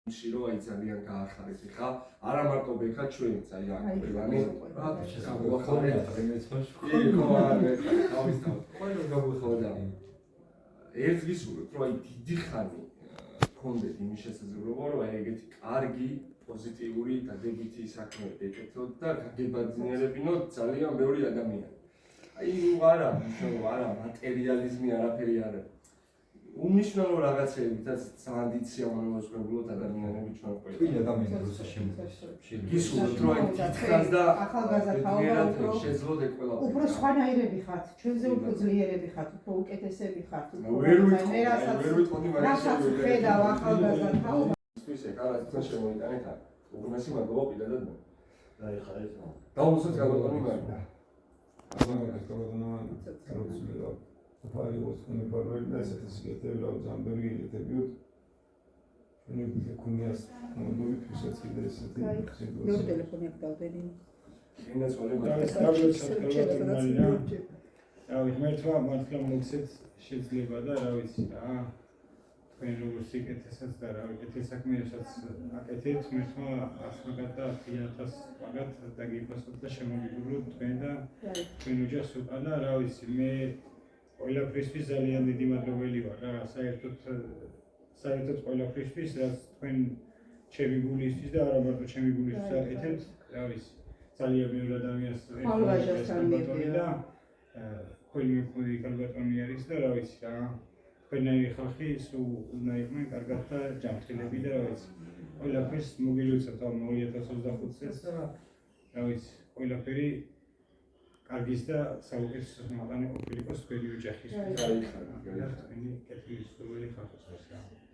Shiro აი ძალიან გაახარეს ხა არა მარტო ბექა ჩვენც აი აქ ყველანი რა გამოხარეთ ერთ გისურვებთ რომ აი დიდი ხანი გქონდეთ იმის შესაძლებლობა რომ აი ეგეთი კარგი პოზიტიური დადებითი საქმეები ეკეთოთ და გაგებაძნიერებინოთ ძალიან ბევრი ადამიანი აი არა არა მატერიალიზმი არაფერი არა უმნიშვნელო რაღაცებითაც ძალიან დიდ სიამოვნებას ვღებულობთ ადამიანები ჩვენ ყველა. Twin ადამიანები რუსეთში შემოდის. გისურვებთ რომ აი დიდხანს და ახალგაზრდა შეძლოთ ყველა. უფრო სხვანაირები ხართ, ჩვენზე უფრო ძლიერები ხართ, უფრო უკეთესები ხართ. ვერ ვიტყოდი რასაც ხედავ ახალგაზრდა თაობა. ის ეგ არა თან შემოიტანეთ აქ. უგუნესი მადლობა პირადად მე. დაიხა ეს. დაუსვით გამოგონი მაგრამ. ახალგაზრდა თაობა Pari was going to be very nice to get there. I was on very debut. When you Kunias, no pieces in this. No telephone about any. In this one, მერთვა მართლა მოგცეთ შეიძლება და რა ვიცი რა თქვენ როგორ სიკეთესაც და რა ვიცი ეს საქმეებსაც აკეთებთ მერთვა 100 და 1000 მაგათ დაგიფასოთ და შემოგიგვიბროთ თქვენ და თქვენ ოჯახს უკან და რა ვიცი მე ყველაფრისთვის ძალიან დიდი მადლობელი ვარ რა საერთოდ ყველაფრისთვის რაც თქვენ ჩემი გულისთვის და არა მარტო ჩემი გულისთვის აკეთებთ რა ვიცი ძალიან ბევრი ადამიანს და ხოლმე ხოდი კარგატონი არის და რა ვიცი რა თქვენები ხალხი სულ უნდა იყვნენ კარგად და ჯანმრთელები და რა ვიცი ყველაფერს მოგილოცავთ ამ 2025 წელს და რა ვიცი ყველაფერი კარგის და საუკეთესო მათანი ყოფილიყოს თქვენი ოჯახისთვის. გაიხარა. თქვენი კეთილი სურვილი ხალხისთვის.